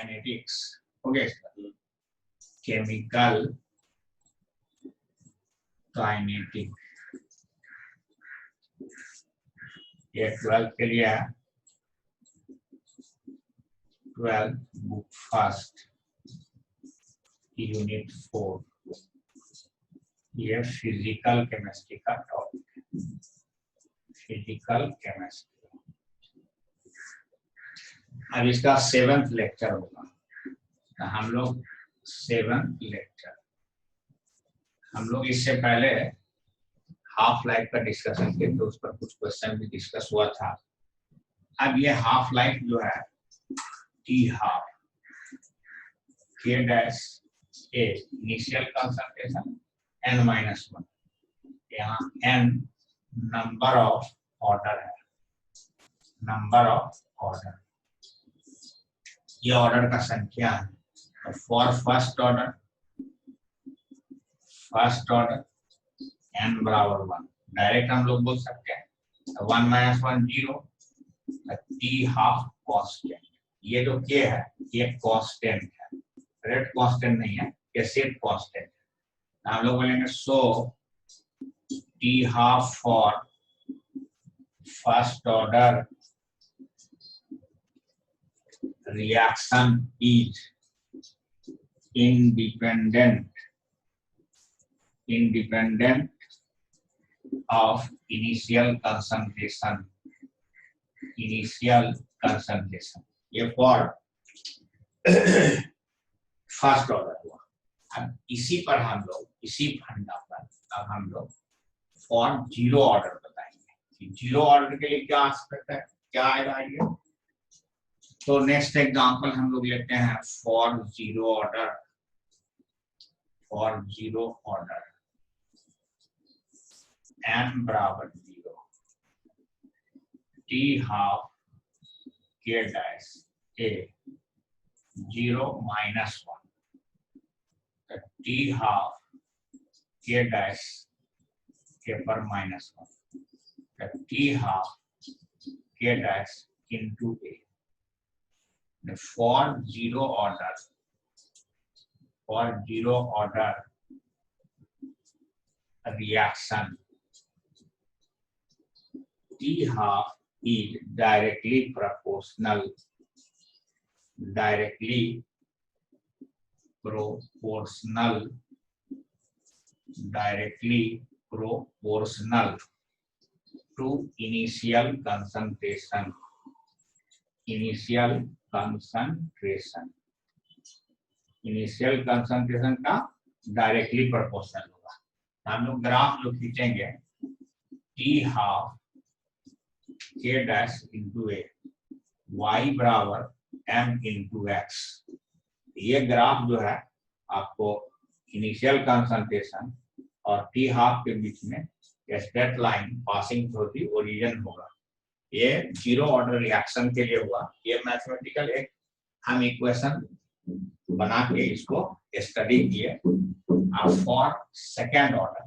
Kinetics हो गया इसका, केमिकल काइनेटिक, ये 12 के लिए है, 12 बुक फर्स्ट यूनिट 4, ये फिजिकल केमिस्ट्री का टॉपिक है, फिजिकल केमिस्ट्री। अब इसका 7th लेक्चर होगा, तो हम लोग 7th लेक्चर, हम लोग इससे पहले हाफ लाइफ का डिस्कशन किए तो उस पर कुछ क्वेश्चन भी डिस्कस हुआ था। अब ये हाफ लाइफ जो है टी हाफ के डैश ए इनिशियल कंसंट्रेशन n-1, यहाँ n नंबर ऑफ ऑर्डर है, नंबर ऑफ ऑर्डर, ये ऑर्डर का संख्या है। तो फॉर फर्स्ट ऑर्डर n बराबर 1, डायरेक्ट हम लोग बोल सकते हैं 1 - 1 0, टी हाफ कांस्टेंट, ये जो k है ये कांस्टेंट है, रेट कांस्टेंट नहीं है, ये सिर्फ कांस्टेंट है। हम लोग बोलेंगे so t half for first order reaction is independent of initial concentration, ये फॉर फर्स्ट ऑर्डर हुआ। अब इसी पर हम लोग, इसी फंडा पर अब हम लोग फॉर जीरो ऑर्डर बताएंगे कि जीरो ऑर्डर के लिए क्या एस्पेक्ट है, क्या आएगा आइडिया। तो नेक्स्ट एग्जांपल हम लोग लेते हैं फॉर जीरो ऑर्डर n बराबर 0, टी हाफ के डैश ए 0 - 1, टी हाफ के डैश के पर -1, टी हाफ के dash into A. For zero order reaction, T half is directly proportional to initial concentration, initial concentration का डायरेक्टली प्रोपोर्शनल होगा। हम लोग ग्राफ जो खींचेंगे टी हाफ के डैश इंटू ए y बराबर m इंटू एक्स, ये ग्राफ जो है आपको इनिशियल कंसंट्रेशन और टी हाफ के बीच में straight line passing through the origin होगा। ये जीरो ऑर्डर रिएक्शन के लिए हुआ। ये मैथमेटिकल एक हम इक्वेशन बना के इसको स्टडी किए। अब फॉर सेकेंड ऑर्डर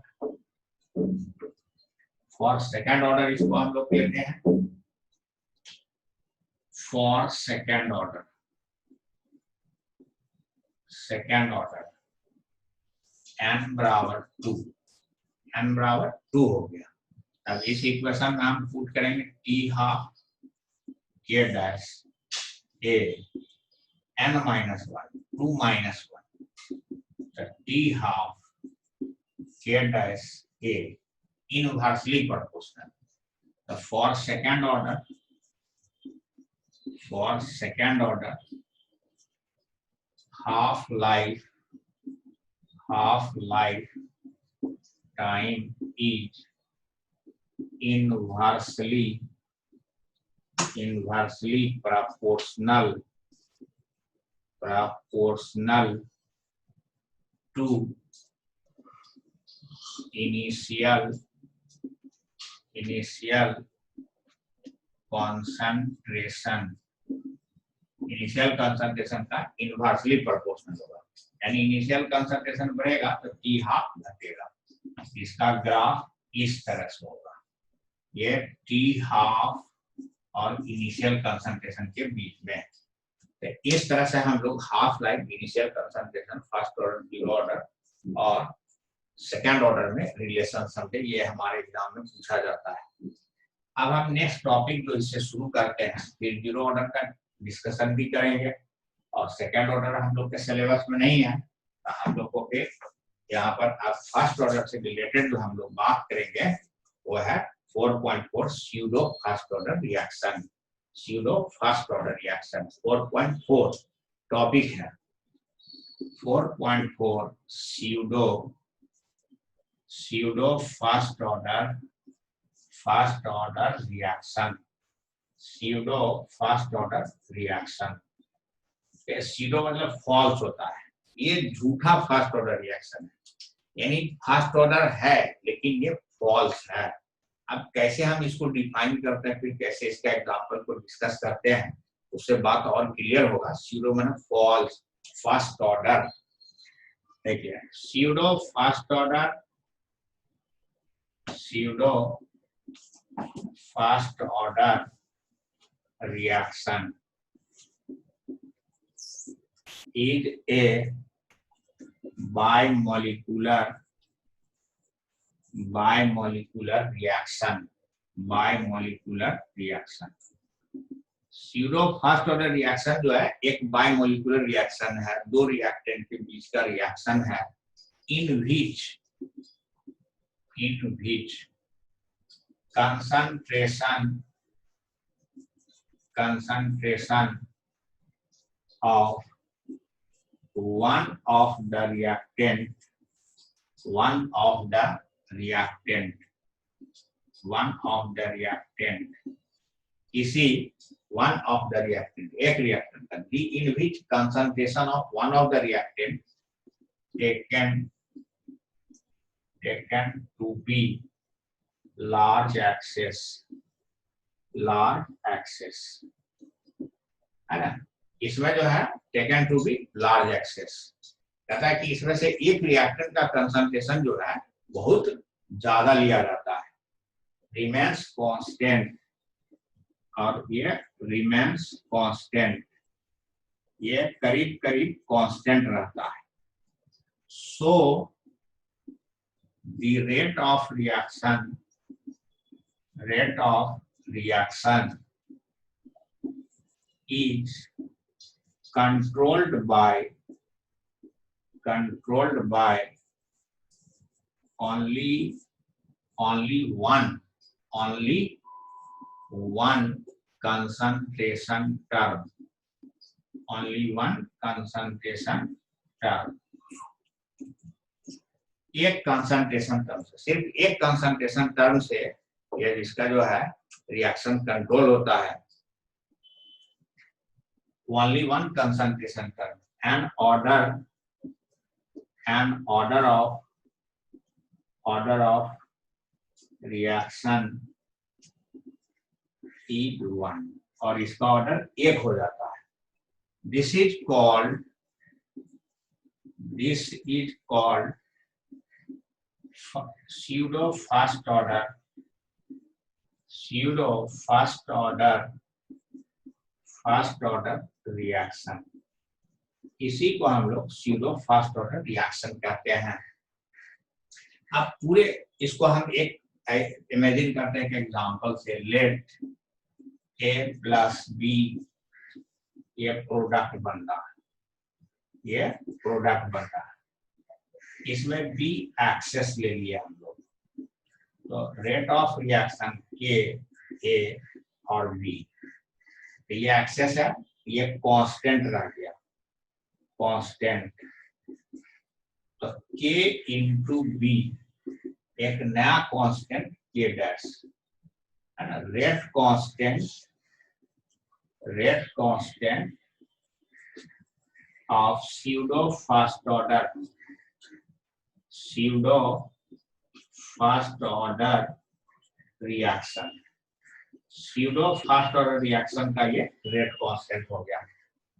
इसको हम लोग लेते हैं फॉर सेकेंड ऑर्डर n बराबर 2 हो गया। अब इस इक्वेशन में हम पुट करेंगे टी हाफ के डैश ए n - 1 2 - 1 टी हाफ के डैश ए इनवर्सली प्रोपोर्शनल। तो for second order half life time is inversely proportional to initial concentration, initial concentration का इनवर्सली प्रोपोर्शनल होगा, यानी इनिशियल कंसंट्रेशन बढ़ेगा तो टी हाफ घटेगा। इसका ग्राफ इस तरह से होगा, ये टी हाफ और इनिशियल कंसंट्रेशन के बीच में। तो इस तरह से हम लोग half life, initial concentration, first order, zero order और सेकेंड ऑर्डर में रिलेशन समझे, ये हमारे एग्जाम में पूछा जाता है। अब हम नेक्स्ट टॉपिक जो इससे शुरू करते हैं, फिर जीरो ऑर्डर का डिस्कशन भी करेंगे और सेकेंड ऑर्डर हम लोग के सिलेबस में नहीं है, तो हम लोग को फिर यहाँ पर अब फर्स्ट ऑर्डर से रिलेटेड जो हम लोग बात करेंगे वो है 4.4 pseudo first order reaction. Pseudo first order reaction 4.4 topic है। 4.4 pseudo first order reaction. Pseudo first order reaction, pseudo मतलब फॉल्स होता है, ये झूठा फर्स्ट ऑर्डर रिएक्शन है, यानी फर्स्ट ऑर्डर है लेकिन ये फॉल्स है। अब कैसे हम इसको डिफाइन करते हैं, फिर कैसे इसका एग्जांपल को डिस्कस करते हैं, उससे बात और क्लियर होगा। स्यूडो मतलब फॉल्स फर्स्ट ऑर्डर, देखिए pseudo first order reaction is a bimolecular reaction. Pseudo first order reaction जो है एक बायमोलिकुलर रिएक्शन है, दो रिएक्टेंट के बीच का रिएक्शन है, इन विच concentration of one of the reactant इसी one of the reactant एक reactant का in which concentration of one of the reactant taken to be large axis है ना। इसमें जो है taken to be large excess, कहता है कि इसमें से एक रिएक्टेंट का कंसंट्रेशन जो है बहुत ज्यादा लिया जाता है, रिमेन्स कांस्टेंट, और ये रिमेन्स कांस्टेंट, ये करीब करीब कांस्टेंट रहता है। So the rate of reaction is controlled by only one concentration term, एक कंसंट्रेशन टर्म से, सिर्फ एक कंसंट्रेशन टर्म से ये इसका जो है रिएक्शन कंट्रोल होता है। Only one concentration term, an order of reaction is 1, और इसका ऑर्डर एक हो जाता है। This is called pseudo first order reaction, इसी को हम लोग स्यूडो फर्स्ट ऑर्डर रिएक्शन कहते हैं। अब पूरे इसको हम एक इमेजिन करते हैं कि एग्जांपल से, लेट ए प्लस बी ये प्रोडक्ट बन रहा है, इसमें बी एक्सेस ले लिया हम लोग, तो रेट ऑफ रिएक्शन के ए और बी, तो ये एक्सेस है, ये कांस्टेंट रह गया, कांस्टेंट, तो के इंटू बी एक नया कांस्टेंट के डैश है ना, rate constant of pseudo first order reaction. Pseudo first order reaction का ये रेट कांस्टेंट हो गया।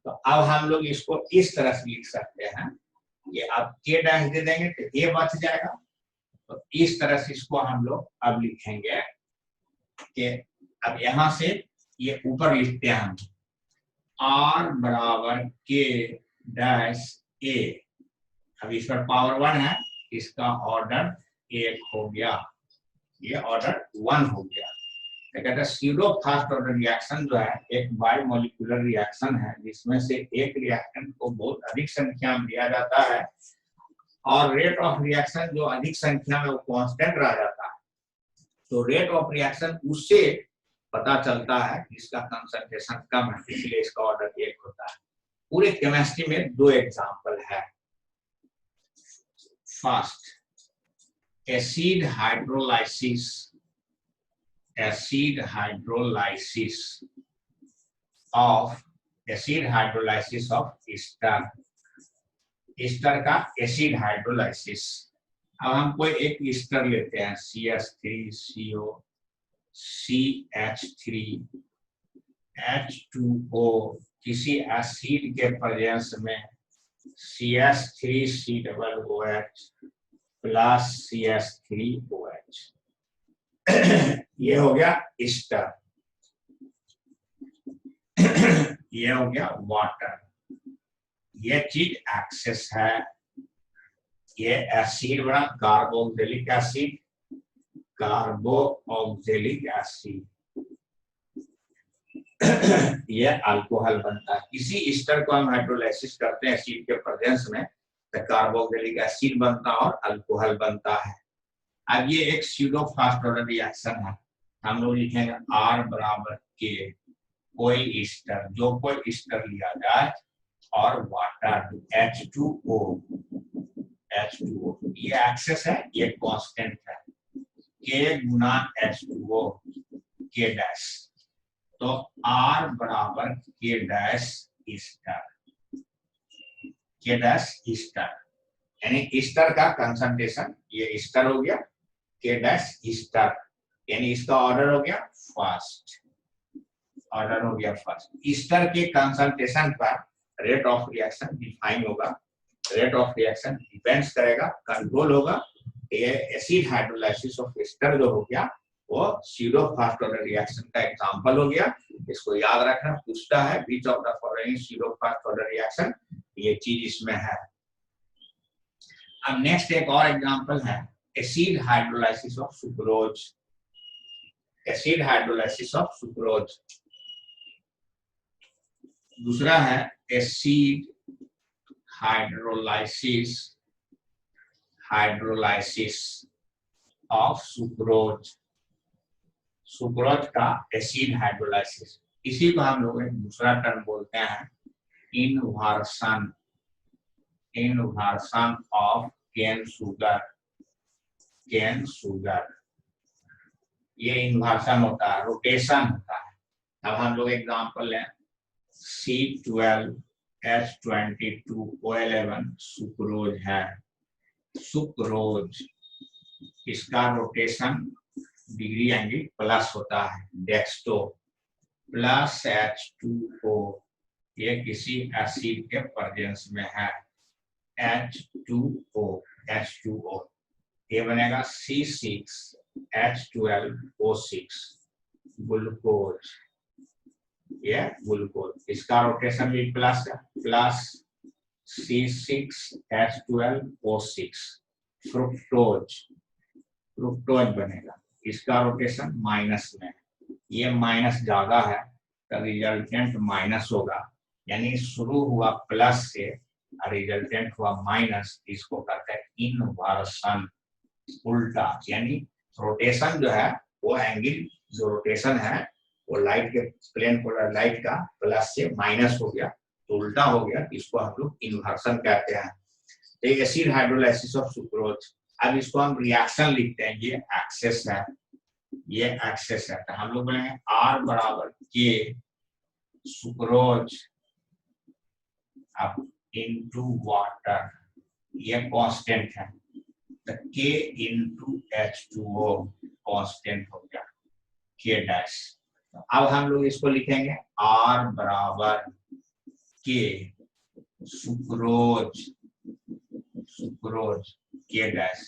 तो अब हम लोग इसको इस तरह से लिख सकते हैं, ये अब के डैश दे देंगे तो ए बच जाएगा, तो इस तरह से इसको हम लोग अब लिखेंगे कि अब यहां से ये ऊपर लिखते हैं हम, R बराबर K डैश A। अब इस पर पावर 1 है, इसका ऑर्डर 1 हो गया, ये ऑर्डर 1 हो गया। तो कहते हैं स्यूडो फास्ट ऑर्डर रिएक्शन जो है एक बायोमोलिकुलर रिएक्शन है जिसमें से एक रिएक्टेंट को बहुत अधिक संख्या में दिया जाता है और रेट ऑफ रिएक्शन जो अधिक संख्या में वो कांस्टेंट रह जाता है। तो रेट ऑफ रिएक्शन उससे पता चलता है कि इसका कंसंट्रेशन कम है, इसलिए इसका ऑर्डर 1 होता है। पूरे केमिस्ट्री में 2 एग्जांपल है। First, acid hydrolysis of Easter का एसिड हाइड्रोलाइसिस। अब हम कोई एक ईस्टर लेते हैं CH3CO CH3 H2O, किसी एसिड के प्रेजेंस में CH3COOH प्लस CH3OH ये हो गया ईस्टर, ये हो गया वाटर। ये चीज एक्सेस है, ये एसिड बना कार्बोक्सिलिक एसिड, ये अल्कोहल बनता है। इसी ईस्टर को हम हाइड्रोलाइसिस करते हैं एसिड के प्रेजेंस में, तो कार्बोक्सिलिक एसिड बनता है और अल्कोहल बनता है। अब ये एक स्यूडो फास्ट ऑर्डर रिएक्शन है। हम लोग लिखेंगे R बराबर K, कोई ईस्टर, जो कोई ईस्टर लिया जाए और वाटर H2O, ये एक्सेस है, ये कांस्टेंट है, K गुना H2O K डैश। तो R बराबर K डैश ईस्टर, यानी ईस्टर का कंसंट्रेशन, ये ईस्टर हो गया K डैश ईस्टर, यानी इसका ऑर्डर हो गया फर्स्ट, ईस्टर के कंसंट्रेशन पर रेट ऑफ रिएक्शन डिफाइन होगा। रेट ऑफ रिएक्शन डिपेंड्स करेगा, कंट्रोल होगा। ये एसिड हाइड्रोलाइसिस ऑफ ईस्टर जो हो गया वो स्यूडो फास्ट ऑर्डर रिएक्शन का एग्जांपल हो गया। इसको याद रखना, पूछता है which of the following pseudo fast order reaction, ये चीज इसमें है। अब नेक्स्ट एक और एग्जांपल है एसिड हाइड्रोलाइसिस ऑफ सुक्रोज। दूसरा है एसिड हाइड्रोलाइसिस ऑफ सुक्रोज का एसिड हाइड्रोलाइसिस, इसी को हम लोग एक दूसरा टर्म बोलते हैं इन्वर्सन ऑफ केन शुगर। ये इन्वर्सन होता है, रोटेशन होता है। अब हम लोग एग्जांपल लें C12H22O11 सुक्रोज है, इसका रोटेशन डिग्री एंगल प्लस होता है, डेक्सटो प्लस H2O, ये किसी एसिड के प्रेजेंस में है, H2O, ये बनेगा C6H12O6 ग्लूकोज, ये ग्लूकोज, इसका रोटेशन भी प्लस है, प्लस C6H12O6 फ्रुक्टोज बनेगा, इसका रोटेशन माइनस में, ये माइनस ज्यादा है तो रिजल्टेंट माइनस होगा, यानी शुरू हुआ प्लस से रिजल्टेंट हुआ माइनस, इसको कहते हैं इन्वर्सन, उल्टा। यानी रोटेशन जो है वो एंगल जो रोटेशन है वो लाइट के प्लेन पोलर लाइट का प्लस से माइनस हो गया तो उल्टा हो गया, इसको हम लोग इन्वर्सन कहते हैं। Acid hydrolysis of sucrose. अब इसको हम रिएक्शन लिखते हैं, ये एक्सेस है, तो हम लोग बोलेंगे R बराबर K सुक्रोज अब इनटू वाटर, ये कांस्टेंट है, तो K इनटू H2O कांस्टेंट हो गया K डैश। अब हम लोग इसको लिखेंगे R बराबर K सुक्रोज K डैश,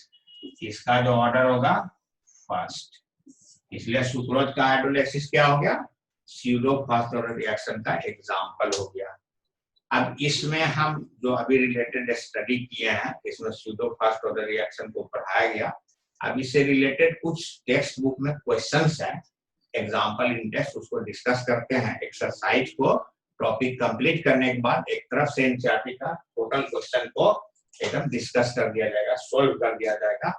इसका जो ऑर्डर होगा फर्स्ट, इसलिए सुक्रोज का हाइड्रोलाइसिस क्या हो गया स्यूडो फर्स्ट ऑर्डर रिएक्शन का एग्जाम्पल हो गया। अब इसमें हम जो अभी रिलेटेड स्टडी किए हैं, इसमें स्यूडो फर्स्ट ऑर्डर रिएक्शन को पढ़ाया गया। अब इससे रिलेटेड कुछ टेक्स्ट बुक में क्वेश्चंस है, एग्जाम्पल इन टेक्स्ट, उसको डिस्कस करते हैं। एक्सरसाइज को टॉपिक कंप्लीट करने के बाद एक तरफ से एनसीईआरटी का टोटल क्वेश्चन को एकदम डिस्कस कर दिया जाएगा, सोल्व कर दिया जाएगा,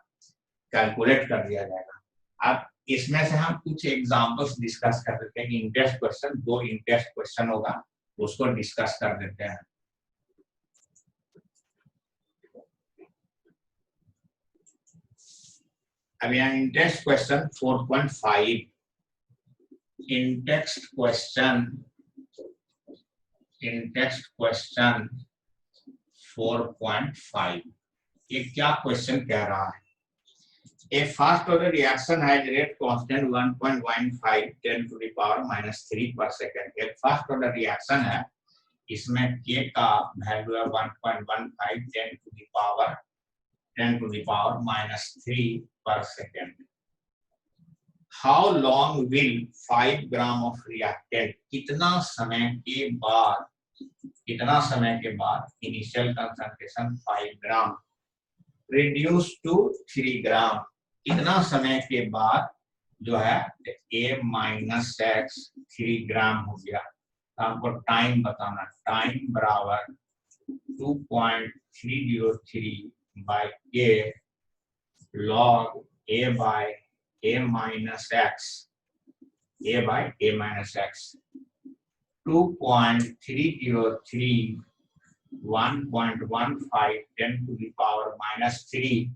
कैलकुलेट कर दिया जाएगा। अब इसमें से हम कुछ एग्जांपल्स डिस्कस कर देते हैं। इन टेक्स्ट क्वेश्चन, 2 इन टेक्स्ट क्वेश्चन होगा, उसको डिस्कस कर देते हैं। अब यहाँ इन टेक्स्ट क्वेश्चन 4.5, इन टेक्स्ट क्वेश्चन 4.5 ये क्या क्वेश्चन कह रहा है? A fast order reaction has rate constant 1.15 10 to the power -3 per second. एक fast order reaction है, इसमें K का वैल्यू है 1.15 10 to the power -3 per second. How long will 5 gram of reactant कितना समय के बाद initial concentration 5 gram reduce to 3 gram, इतना समय के बाद जो है A-X 3 ग्राम हो गया। तो हमको टाइम बताना, टाइम बराबर 2.303 by K log A by A-X 2.303 1.15 10 to the power -3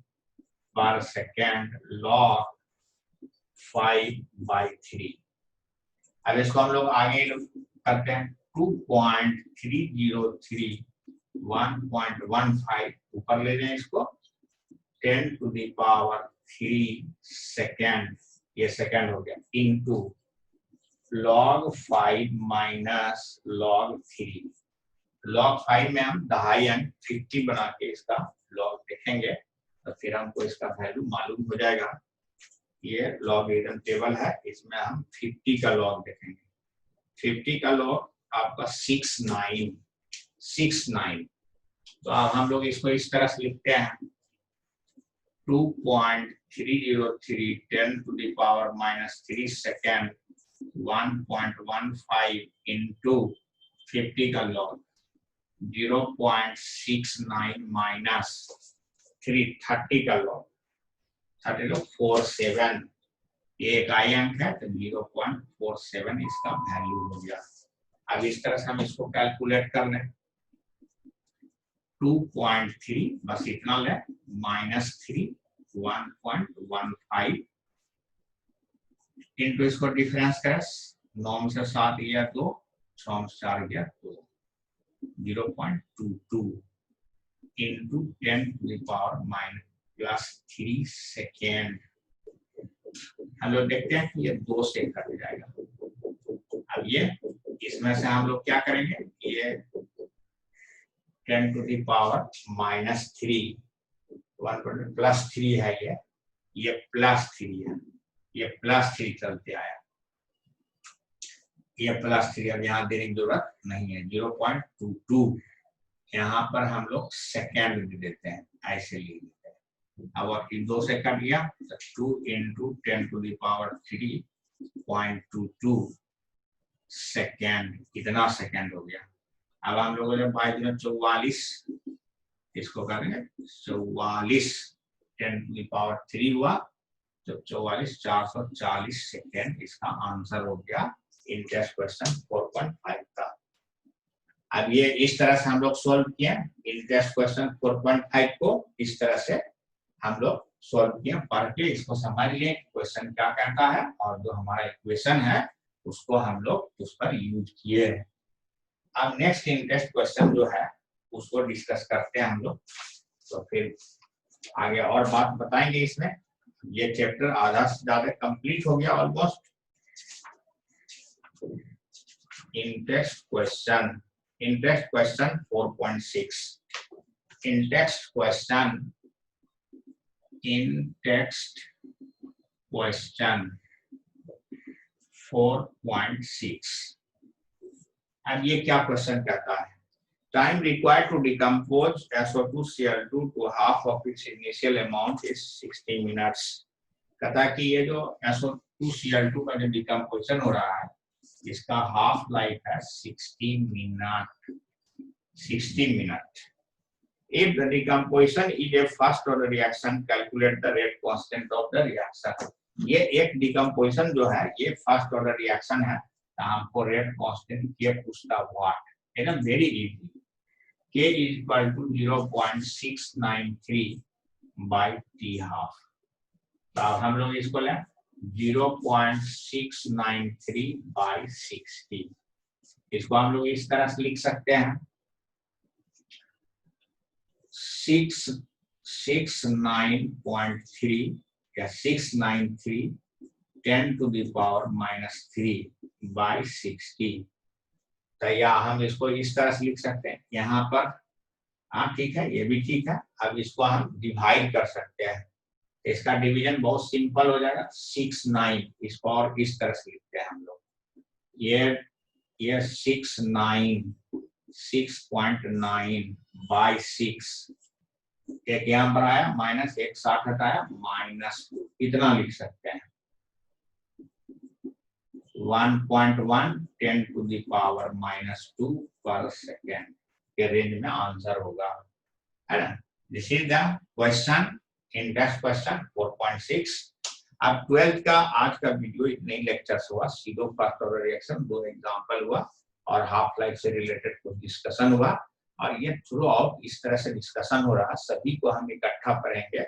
per second log 5/3। अब इसको हम लोग आगे करते हैं। 2.303 1.15 ऊपर ले जाए इसको, 10 to the power 3 सेकेंड, ये सेकेंड हो गया, into log 5 minus log 3। log 5 में हम दहाई अंक 50 बना के इसका log देखेंगे तो फिर हमको इसका वैल्यू मालूम हो जाएगा। ये लॉगरिथम टेबल है, इसमें हम 50 का log देखेंगे। 50 का log आपका 69। तो अब हम लोग इसको इस तरह से लिखते हैं 2.303 10 to the power -3 second 1.15 into 50 का log 0.69 minus 30 का log 47, ये इकाई अंक है तो 0.47 इसका वैल्यू हो गया। अब इस तरह से हम इसको कैलकुलेट कर लें, 2.3 बस इतना ले -3 1.15 इनटू इसको डिफरेंस करें, 9 से 7 गया 2, 6 से 4 गया 2, 0.22 into 10 to the power -3 second. हम लोग देखते हैं कि ये 2 से कट जाएगा। अब ये इसमें से हम लोग क्या करेंगे, ये 10 to the power -3 +3 है, ये +3 है, ये +3 चलते आया, ये +3 अब यहाँ देने की जरूरत नहीं है। 0.22 यहाँ पर हम लोग सेकेंड भी देते हैं, ऐसे लिख देते हैं। अब 2 से कट गया तो 2 into 10 to the power 3.22 second, इतना सेकेंड हो गया। अब हम लोगों ने 44, इसको करेंगे 44 10 to the power 3 हुआ तो 44 440 सेकेंड इसका आंसर हो गया इन टेस्ट क्वेश्चन 4.5 का। अब ये इस तरह से हम लोग सोल्व किए इन टेस्ट क्वेश्चन 4.5 को, इस तरह से हम लोग सोल्व किए, पढ़ के इसको समझ लिए क्वेश्चन क्या कहता है और जो हमारा इक्वेशन है उसको हम लोग उस पर यूज किए। अब नेक्स्ट इन टेस्ट क्वेश्चन जो है उसको डिस्कस करते हैं हम लोग, तो फिर आगे और बात बताएंगे इसमें। ये चैप्टर आधा से ज्यादा कंप्लीट हो गया almost. In text question 4.6, in text question 4.6 4.6। अब ये क्या क्वेश्चन कहता है, time required to decompose SO2 to half of its initial amount is 60 minutes. कहता है कि ये जो SO2 का जो डिकम्पोजिशन हो रहा है इसका हाफ लाइफ है 60 minute. 60 minute. If the decomposition is a first order reaction, calculate the rate constant of the reaction। ये एक डिकम्पोजिशन जो है ये फर्स्ट ऑर्डर रिएक्शन है, तो हमको रेट कांस्टेंट के पूछता व्हाट, एकदम very easy. K is equal to 0.693 by T half। तो अब हम लोग इसको लें 0.693 by 60। इसको हम लोग इस तरह से लिख सकते हैं 669.3 या 693 10 to the power -3 by 60। तो या हम इसको इस तरह से लिख सकते हैं यहाँ पर, हाँ ठीक है, ये भी ठीक है। अब इसको हम डिवाइड कर सकते हैं, इसका डिवीजन बहुत सिंपल हो जाएगा 69। इसको और इस तरह से लिखते हैं हम लोग, ये 6.9 by 6, एक यहाँ पर आया माइनस, एक 60 हटाया -2, इतना लिख सकते हैं 1.1 10 to the power -2 पर सेकेंड के रेंज में आंसर होगा, है ना। This is the question in that question 4.6। अब 12th का आज का वीडियो इतने ही लेक्चर्स हुआ, सीधो फर्स्ट ऑर्डर रिएक्शन 2 एग्जांपल हुआ और हाफ लाइफ से रिलेटेड कुछ डिस्कशन हुआ, और ये थ्रू आउट इस तरह से डिस्कशन हो रहा है, सभी को हम इकट्ठा पढ़ेंगे।